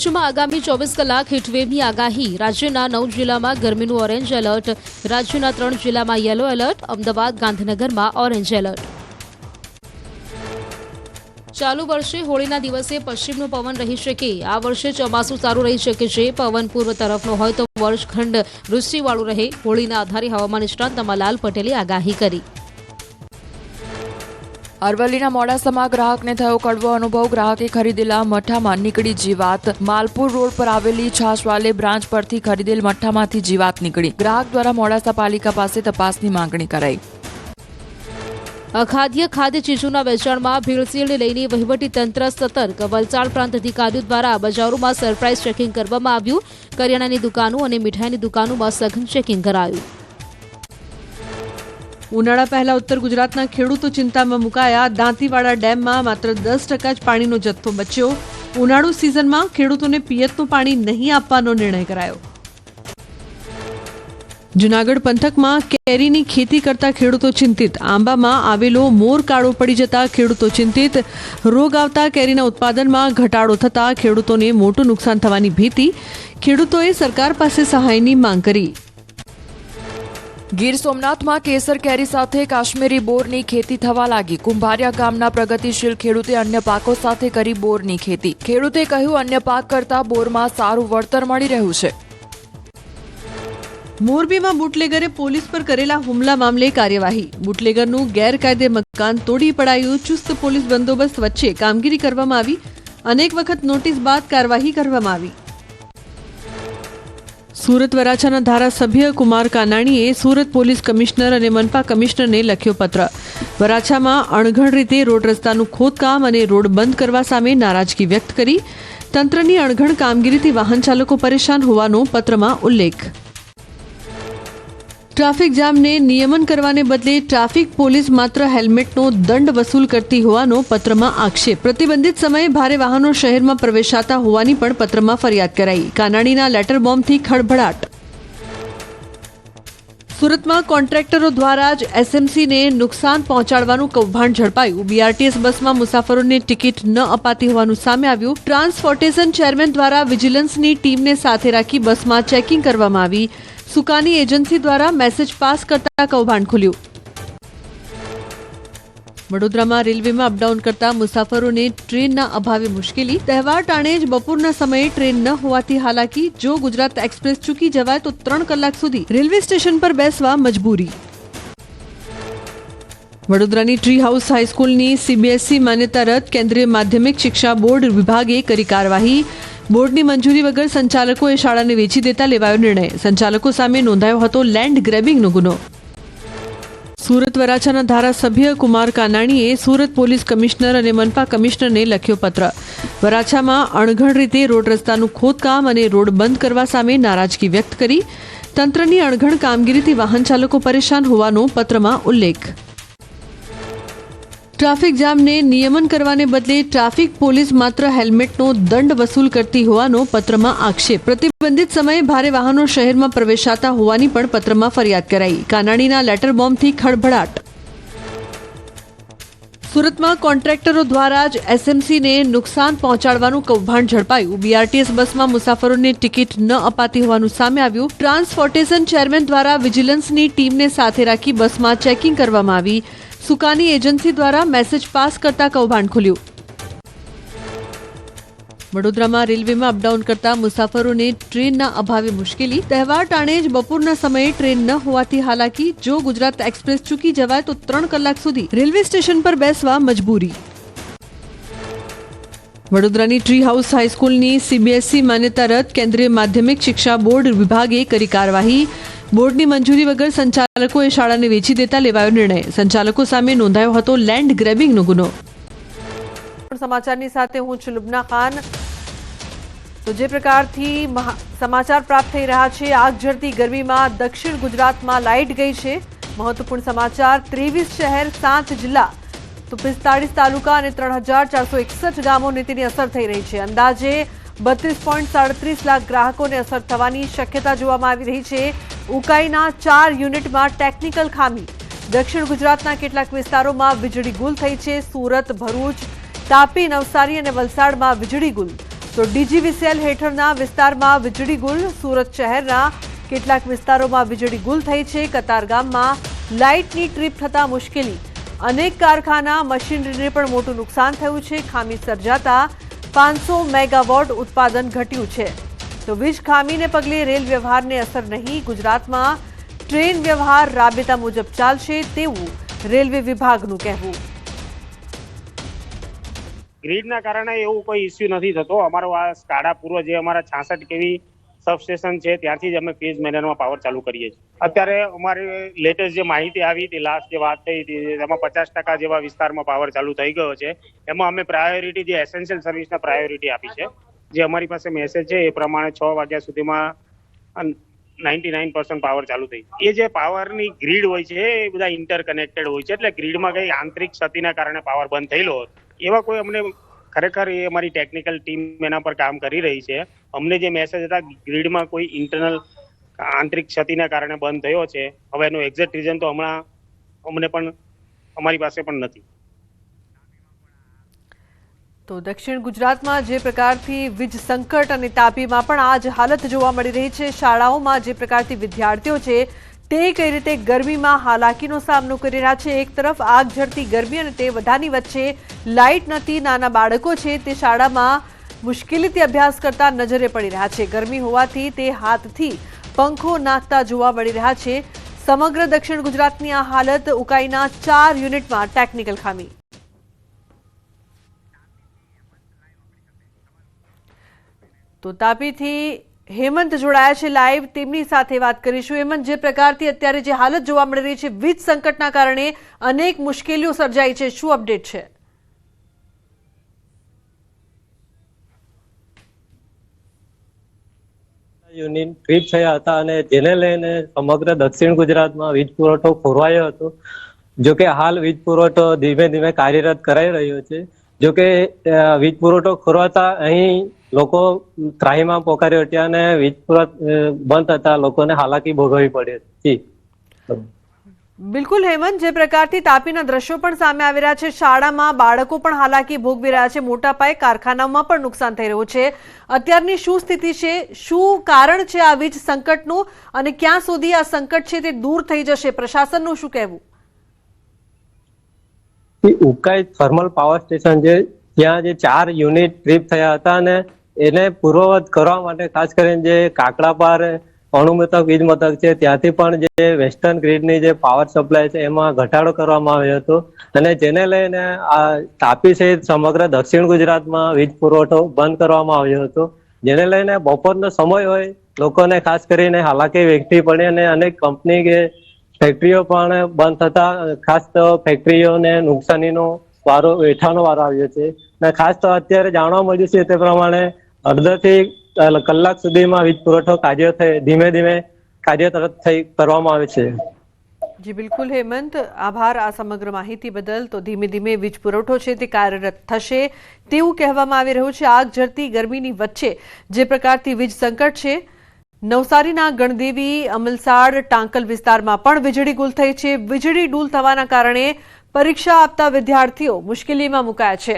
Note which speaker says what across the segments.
Speaker 1: કચ્છમાં આગામી 24 કલાક હીટવેવની આગાહી. રાજ્યના 9 જિલ્લામાં ગરમીનું ઓરેન્જ એલર્ટ. રાજ્યના 3 જિલ્લામાં યલો એલર્ટ. અમદાવાદ, ગાંધીનગરમાં ઓરેન્જ એલર્ટ. ચાલુ વર્ષે હોળીના દિવસે પશ્ચિમનો પવન રહી શકે. આ વર્ષે ચોમાસું સારું રહી શકે છે. પવન પૂર્વ તરફનો હોય તો વર્ષખંડ વૃષ્ટિવાળું રહે. હોળીના આધારે હવામાન નિષ્ણાત નમાલાલ પટેલે આગાહી કરી.
Speaker 2: અરવલ્લીના મોડાસામાં ગ્રાહકને થયો કડવો અનુભવ. ગ્રાહકે ખરીદેલા મઠ્ઠામાં નીકળી જીવાત. માલપુર રોડ પર આવેલી છાશવાલે બ્રાન્ચ પરથી ખરીદેલ મઠ્ઠામાંથી જીવાત નીકળી. ગ્રાહક દ્વારા મોડાસા પાલિકા પાસે તપાસની માંગણી કરાઈ.
Speaker 1: અખાદ્ય ખાદ્ય ચીજોના વેચાણમાં ભેળસેળને લઈને વહીવટી તંત્ર સતર્ક. વલસાડ પ્રાંત અધિકારીઓ દ્વારા બજારોમાં સરપ્રાઇઝ ચેકિંગ કરવામાં આવ્યું. કરિયાણાની દુકાનો અને મીઠાઈની દુકાનોમાં સઘન ચેકિંગ કરાયું.
Speaker 3: ઉનાળા પહેલા ઉત્તર ગુજરાતના ખેડૂતો ચિંતામાં મુકાયા. દાંતીવાડા ડેમમાં માત્ર 10% જ પાણીનો જથ્થો બચ્યો. ઉનાળુ સિઝનમાં ખેડૂતોને પિયતનું પાણી નહીં આપવાનો નિર્ણય કરાયો. જૂનાગઢ પંથકમાં કેરીની ખેતી કરતા ખેડૂતો ચિંતિત. આંબામાં આવેલો મોર કાળો પડી જતા ખેડૂતો ચિંતિત. રોગ આવતા કેરીના ઉત્પાદનમાં ઘટાડો થતા ખેડૂતોને મોટું નુકસાન થવાની ભીતિ. ખેડૂતોએ સરકાર પાસે સહાયની માંગ કરી.
Speaker 2: ગીર સોમનાથમાં કેસર કેરી સાથે કાશ્મીરી બોરની ખેતી થવા લાગી. કુંભારિયા ગામના પ્રગતિશીલ ખેડૂતે અન્ય પાકો સાથે કરી બોરની ખેતી. ખેડૂતે કહ્યું, અન્ય પાક કરતા બોરમાં સારું વળતર મળી રહ્યું છે.
Speaker 3: મોરબીમાં બુટલેગરે પોલીસ પર કરેલા હુમલા મામલે કાર્યવાહી. બુટલેગરનું ગેરકાયદે મકાન તોડી પડાયું. ચુસ્ત પોલીસ બંદોબસ્ત વચ્ચે કામગીરી કરવામાં આવી. અનેક વખત નોટિસ બાદ કાર્યવાહી કરવામાં આવી. સુરત વરાછાના ધારાસભ્ય કુમાર કાનાણીએ સુરત પોલીસ કમિશનર અને મનપા કમિશનરને લખ્યો પત્ર. વરાછામાં અણઘડ રીતે રોડ રસ્તાનું ખોદકામ અને રોડ બંધ કરવા સામે નારાજગી વ્યક્ત કરી. તંત્રની અણઘડ કામગીરીથી વાહન ચાલકો પરેશાન હોવાનો પત્રમાં ઉલ્લેખ. ટ્રાફિક જામને નિયમન કરવાને બદલે ટ્રાફિક પોલીસ માત્ર હેલ્મેટનો દંડ વસૂલ કરતી હોવાનો પત્રમાં આક્ષેપ. પ્રતિબંધિત સમયે ભારે વાહનો શહેરમાં પ્રવેશાતા હોવાની પણ પત્રમાં ફરિયાદ કરાઈ. કાનાણીના લેટર બોમ્બથી ખળભળાટ. સુરતમાં કોન્ટ્રાક્ટરો દ્વારા જ એસએમસીને નુકસાન પહોંચાડવાનું કૌભાંડ ઝડપાયું. બીઆરટીએસ બસમાં મુસાફરોને ટિકિટ ન અપાતી હોવાનું સામે આવ્યું. ટ્રાન્સપોર્ટેશન ચેરમેન દ્વારા વિજિલન્સની ટીમને સાથે રાખી બસમાં ચેકિંગ કરવામાં આવી. સુકાની એજન્સી દ્વારા મેસેજ પાસ કરતા કૌભાંડ ખુલ્યું. વડોદરામાં રેલવેમાં અપડાઉન કરતા મુસાફરોને ટ્રેનના અભાવે મુશ્કેલી. તહેવાર ટાણે જ બપોરના સમયે ટ્રેન ન હોવાથી હાલાકી. જો ગુજરાત એક્સપ્રેસ ચૂકી જવાય તો 3 કલાક સુધી રેલવે સ્ટેશન પર બેસવા મજબૂરી. વડોદરાની ટ્રી હાઉસ હાઈસ્કૂલની સીબીએસઈ માન્યતા રદ. કેન્દ્રીય માધ્યમિક શિક્ષા બોર્ડ વિભાગે કરી કાર્યવાહી. બોર્ડની મંજૂરી વગર સંચાલકોએ શાળાને વેચી દેતા લેવાયો નિર્ણય. સંચાલકો સામે નોંધાયો હતો લેન્ડ ગ્રેબિંગનો ગુનો. સુરત વરાછાના ધારાસભ્ય કુમાર કાનાણીએ સુરત પોલીસ કમિશનર અને મનપા કમિશનરને લખ્યો પત્ર. વરાછામાં અણઘડ રીતે રોડ રસ્તાનું ખોદકામ અને રોડ બંધ કરવા સામે નારાજગી વ્યક્ત કરી. તંત્રની અણઘડ કામગીરીથી વાહન ચાલકો પરેશાન હોવાનો પત્રમાં ઉલ્લેખ. ટ્રાફિક જામને નિયમન કરવાને બદલે ટ્રાફિક પોલીસ માત્ર હેલ્મેટનો દંડ વસૂલ કરતી હોવાનો પત્રમાં આક્ષેપ. પ્રતિબંધિત સમયે ભારે વાહનો શહેરમાં પ્રવેશાતા હોવાની પણ પત્રમાં ફરિયાદ કરાઈ. કાનાણીના લેટર બોમ્બથી ખળભળાટ. સુરતમાં કોન્ટ્રાક્ટરો દ્વારા જ એસએમસીને નુકસાન પહોંચાડવાનું કૌભાંડ ઝડપાયું. બીઆરટીએસ બસમાં મુસાફરોને ટિકિટ ન અપાતી હોવાનું સામે આવ્યું. ટ્રાન્સપોર્ટેશન ચેરમેન દ્વારા વિજિલન્સની ટીમને સાથે રાખી બસમાં ચેકિંગ કરવામાં આવી. સુકાની એજન્સી દ્વારા મેસેજ પાસ કરતા કૌભાંડ ખુલ્યું. વડોદરામાં રેલવેમાં અપડાઉન કરતા મુસાફરોને ટ્રેનના અભાવે મુશ્કેલી. તહેવાર ટાણે જ બપોરના સમયે ટ્રેન ન હોવાથી હાલાકી. જો ગુજરાત એક્સપ્રેસ ચૂકી જવાય તો 3 કલાક સુધી રેલવે સ્ટેશન પર બેસવા મજબૂરી. વડોદરાની ટ્રી હાઉસ હાઈસ્કૂલની સીબીએસઈ માન્યતા રદ. કેન્દ્રીય માધ્યમિક શિક્ષા બોર્ડ વિભાગે કરી કાર્યવાહી. બોર્ડની મંજૂરી વગર સંચાલકોએ શાળાને વેચી દેતા લેવાયો નિર્ણય. સંચાલકો સામે નોંધાયો હતો લેન્ડ ગ્રેબિંગનો ગુનો. સમાચારની સાથે હું છું લુબના ખાન. તો જે પ્રકારથી સમાચાર પ્રાપ્ત થઈ રહ્યા છે, આગ ઝરતી ગરમીમાં દક્ષિણ ગુજરાતમાં લાઇટ ગઈ છે. મહત્વપૂર્ણ સમાચાર. 23 શહેર, 7 જિલ્લા તો 45 તાલુકા અને 3461 ગામોને તેની અસર થઈ રહી છે. અંદાજે 32.37 લાખ ગ્રાહકોને અસર થવાની શક્યતા જોવામાં આવી રહી છે. ઉકાઈના 4 યુનિટમાં ટેકનિકલ ખામી. દક્ષિણ ગુજરાતના કેટલાક વિસ્તારોમાં વીજળી ગુલ થઈ છે. સુરત, ભરૂચ, તાપી, નવસારી અને વલસાડમાં વીજળી ગુલ. તો ડીજીવીસીએલ હેઠળના વિસ્તારમાં વીજળી ગુલ. સુરત શહેરના કેટલાક વિસ્તારોમાં વીજળી ગુલ થઈ છે. કતારગામમાં લાઇટની ટ્રીપ થતા મુશ્કેલી. અનેક કારખાના મશીનરીને પણ મોટું નુકસાન થયું છે. ખામી સર્જાતા 500 મેગાવોટ ઉત્પાદન ઘટ્યું છે. તો વીજ ખામીને પગલે રેલ વ્યવહારને અસર નહીં. ગુજરાતમાં ટ્રેન વ્યવહાર રાબેતા મુજબ ચાલશે તેવું રેલવે વિભાગનું કહેવું.
Speaker 4: ગ્રીડના કારણે એવું કોઈ ઇસ્યુ નથી થતો. અમારો આ સ્કાડા પૂર્વ જે અમારા 66 કેવી સબસ્ટેશન છે ત્યાંથી જ અમે ફેઝ મેનરમાં પાવર ચાલુ કરીએ છીએ. અત્યારે અમારી લેટેસ્ટ જે માહિતી આવી હતી, લાસ્ટ જે વાત થઈ હતી, એમાં 50% જેવા વિસ્તારમાં પાવર ચાલુ થઈ ગયો છે. એમાં અમે પ્રાયોરિટી જે એસેન્શિયલ સર્વિસને પ્રાયોરિટી આપી છે. જે અમારી પાસે મેસેજ છે એ પ્રમાણે 6 વાગ્યા સુધીમાં 99% પાવર ચાલુ થઈ. એ જે પાવરની ગ્રીડ હોય છે એ બધા ઇન્ટરકનેક્ટેડ હોય છે, એટલે ગ્રીડમાં કઈ આંતરિક ક્ષતિના કારણે પાવર બંધ થયેલો એવા કોઈ અમને ખરેખર એ અમારી ટેકનિકલ ટીમ એના પર કામ કરી રહી છે. અમને જે મેસેજ હતા ગ્રીડમાં કોઈ ઇન્ટરનલ આંતરિક ક્ષતિના કારણે બંધ થયો છે. હવે એનું એક્ઝેક્ટ રીઝન તો હમણાં અમને પણ અમારી પાસે પણ નથી.
Speaker 3: તો દક્ષિણ ગુજરાતમાં જે પ્રકારથી વીજ સંકટ અને તાપીમાં પણ આ જ હાલત જોવા મળી રહી છે. શાળાઓમાં જે પ્રકારથી વિદ્યાર્થીઓ છે તે કઈ રીતે ગરમીમાં હાલાકીનો સામનો કરી રહ્યા છે. એક તરફ આગ ઝરતી ગરમી અને તે બધાની વચ્ચે લાઇટ નથી. નાના બાળકો છે તે શાળામાં મુશ્કેલીથી અભ્યાસ કરતા નજરે પડી રહ્યા છે. ગરમી હોવાથી તે હાથથી પંખો નાખતા જોવા મળી રહ્યા છે. સમગ્ર દક્ષિણ ગુજરાતની આ હાલત. ઉકાઈના 4 યુનિટમાં ટેકનિકલ ખામી. તો તાપીથી હેમંત જોડાયા છે લાઈવ, તેમની સાથે વાત કરીશું. હેમંત, જે પ્રકારથી અત્યારે જે હાલત જોવા મળી રહી છે વીજ સંકટના કારણે અનેક મુશ્કેલીઓ સર્જાઈ છે, શું અપડેટ છે?
Speaker 5: યુનિટ ટ્રીપ થયા હતા અને જેને લઈને સમગ્ર દક્ષિણ ગુજરાતમાં વીજ પુરવઠો ખોરવાયો હતો. જોકે હાલ વીજ પુરવઠો ધીમે ધીમે કાર્યરત કરાઈ રહ્યો છે. જોકે વીજ પુરવઠો ખોરવાતા અહીં લોકો ત્રાહીમામ પોકારી ઉઠ્યા અને વીજ પુરવઠો બંધ થતા લોકોને હાલાકી ભોગવવી પડી.
Speaker 3: બિલકુલ હેમંત, જે પ્રકારથી તાપીના દ્રશ્યો પણ સામે આવી રહ્યા છે, શાળામાં બાળકો પણ હાલાકી ભોગવી રહ્યા છે, મોટા પાયે કારખાનાઓમાં પણ નુકસાન થઈ રહ્યું છે. અત્યારની શું સ્થિતિ છે, શું કારણ છે આ વીજ સંકટનું અને ક્યાં સુધી આ સંકટ છે તે દૂર થઈ જશે, પ્રશાસનનું શું કહેવું?
Speaker 5: ઉકાઈ થર્મલ પાવર સ્ટેશન છે ત્યાં જે 4 યુનિટ ટ્રીપ થયા હતા અને એને પૂર્વવત કરવા માટે ખાસ કરીને જે કાકડાપાર અણુમથક વીજ મથક છે ત્યાંથી પણ જે વેસ્ટર્ન ગ્રીડની જે પાવર સપ્લાય છે એમાં ઘટાડો કરવામાં આવ્યો હતો. અને જેને લઈને આ તાપી સહિત સમગ્ર દક્ષિણ ગુજરાતમાં વીજ પુરવઠો બંધ કરવામાં આવ્યો હતો. જેને લઈને બપોરનો સમય હોય લોકોને ખાસ કરીને હાલાકી વેઠવી પડી અને અનેક કંપની કે ફેક્ટરીઓ પણ બંધ થતા ખાસ તો ફેક્ટરીઓને નુકસાનીનો વારો વેઠવાનો વારો આવ્યો છે. અને ખાસ તો અત્યારે જાણવા મળ્યું છે તે પ્રમાણે અડધાથી કલાક સુધીમાં વીજ પુરવઠો ધીમે ધીમે કાર્યરત કરવામાં આવે છે.
Speaker 3: જી બિલકુલ હેમંત, આભાર આ સમગ્ર માહિતી બદલ. તો ધીમે ધીમે વીજ પુરવઠો છે તે કાર્યરત થશે તેવું કહેવામાં આવી રહ્યું છે. આગ ઝરતી ગરમીની વચ્ચે જે પ્રકારથી વીજ સંકટ છે, નવસારીના ગણદેવી, અમલસાડ, ટાંકલ વિસ્તારમાં પણ વીજળી ગુલ થઈ છે. વીજળી ગુલ થવાના કારણે પરીક્ષા આપતા વિદ્યાર્થીઓ મુશ્કેલીમાં મુકાયા છે.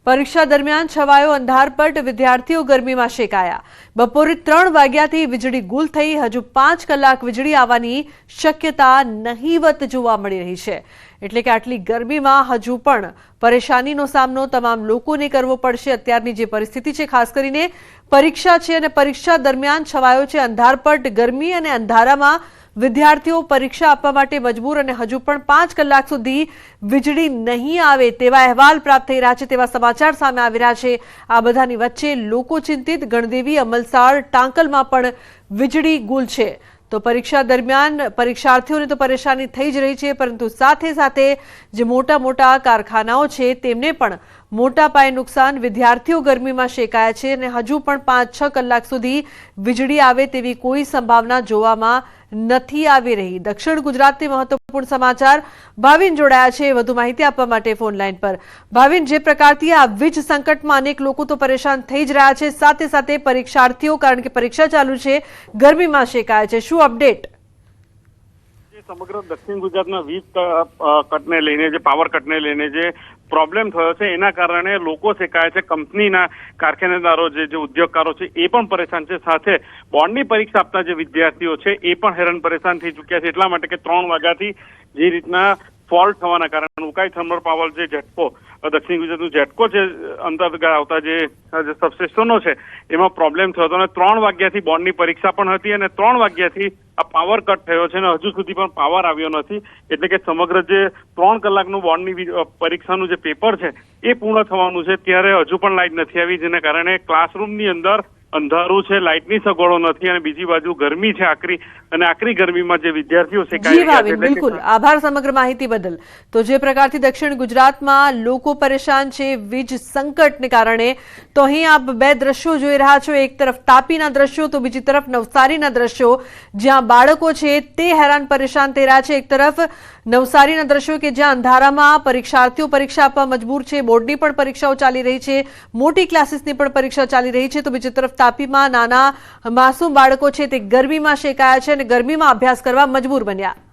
Speaker 3: પરીક્ષા દરમિયાન છવાયો અંધારપટ, વિદ્યાર્થીઓ ગરમીમાં શેકાયા. બપોરે 3 વાગ્યાથી વીજળી ગુલ થઈ. હજુ 5 કલાક વીજળી આવવાની શક્યતા નહીવત જોવા મળી રહી છે. એટલે કે આટલી ગરમીમાં હજુ પણ પરેશાનીનો સામનો તમામ લોકોને કરવો પડશે. અત્યારની જે પરિસ્થિતિ છે, ખાસ કરીને પરીક્ષા છે અને પરીક્ષા દરમિયાન છવાયો છે અંધારપટ, ગરમી અને અંધારામાં વિદ્યાર્થીઓ પરીક્ષા આપવા માટે મજબૂર અને હજુ પણ 5 કલાક સુધી વીજળી નહીં આવે તેવા અહેવાલ પ્રાપ્ત થઈ રહ્યા છે, તેવા સમાચાર સામે આવી રહ્યા છે. આ બધાની વચ્ચે લોકો ચિંતિત. ગણદેવી, અમલસાડ, ટાંકલમાં પણ વીજળી ગુલ છે. તો પરીક્ષા દરમિયાન પરીક્ષાર્થીઓને તો પરેશાની થઈ જ રહી છે, પરંતુ સાથે સાથે જે મોટા મોટા કારખાનાઓ છે તેમને પણ મોટા પાયે નુકસાન. વિદ્યાર્થીઓ ગરમીમાં શેકાયા છે અને હજુ પણ 5-6 કલાક સુધી વીજળી આવે તેવી કોઈ સંભાવના જોવામાં નથી આવી રહી. દક્ષિણ ગુજરાતથી મહત્વપૂર્ણ સમાચાર. ભાવિન જોડાયા છે વધુ માહિતી આપવા માટે ફોન લાઈન પર. ભાવિન, જે પ્રકારથી આ વીજ સંકટમાં અનેક લોકો તો પરેશાન થઈ જ રહ્યા છે, સાથે સાથે પરીક્ષાર્થીઓ, કારણ કે પરીક્ષા ચાલુ છે, ગરમીમાં શેકાયા છે, શું અપડેટ?
Speaker 4: સમગ્ર દક્ષિણ ગુજરાતના વીજ કટને લઈને, જે પાવર કટને લઈને જે
Speaker 6: પ્રોબ્લેમ થયો છે એના કારણે લોકો શેકાય છે, કંપનીના કારખાનેદારો જે ઉદ્યોગકારો છે એ પણ પરેશાન છે, સાથે બોર્ડની પરીક્ષા આપતા જે વિદ્યાર્થીઓ છે એ પણ હેરાન પરેશાન થઈ ચૂક્યા છે, એટલા માટે કે 3 વાગ્યાથી જે રીતના ફોલ્ટ થવાના કારણે ઉકાઈ થર્મલ પાવર જે જેટકો દક્ષિણ ગુજરાતનું જેટકો છે અંતર્ગત આવતા જે સબસ્ટેશનો છે એમાં પ્રોબ્લેમ થયો હતો અને 3 વાગ્યાથી બોર્ડની પરીક્ષા પણ હતી અને 3 વાગ્યાથી આ પાવર કટ થયો છે અને હજુ સુધી પણ પાવર આવ્યો નથી, એટલે કે સમગ્ર જે 3 કલાકનું બોર્ડની પરીક્ષાનું જે પેપર છે એ પૂર્ણ થવાનું છે ત્યારે હજુ પણ લાઇટ નથી આવી, જેના કારણે ક્લાસરૂમની અંદર અંધારું છે, લાઇટની સગવડો નથી અને બીજી બાજુ ગરમી છે આકરી ગરમીમાં જે વિદ્યાર્થીઓ શેકાઈ રહ્યા છે.
Speaker 7: બિલકુલ આભાર સમગ્ર માહિતી બદલ. તો જે પ્રકારથી દક્ષિણ ગુજરાતમાં લોકો પરેશાન છે વીજ સંકટને કારણે, તો અહીં આપ 2 દ્રશ્યો જોઈ રહ્યા છો, એક તરફ તાપીના દ્રશ્યો તો બીજી તરફ નવસારીના દ્રશ્યો, જ્યાં બાળકો છે તે હેરાન પરેશાન થઈ રહ્યા છે. એક તરફ નવસારીના દ્રશ્યો કે જ્યાં અંધારામાં પરીક્ષાર્થીઓ પરીક્ષા આપવા મજબૂર છે, બોર્ડની પણ પરીક્ષાઓ ચાલી રહી છે, મોટી ક્લાસીસની પણ પરીક્ષા ચાલી રહી છે, તો બીજી તરફ તાપીમાં નાના માસૂમ બાળકો છે તે ગરમીમાં શેકાયા છે અને ગરમીમાં અભ્યાસ કરવા મજબૂર બન્યા.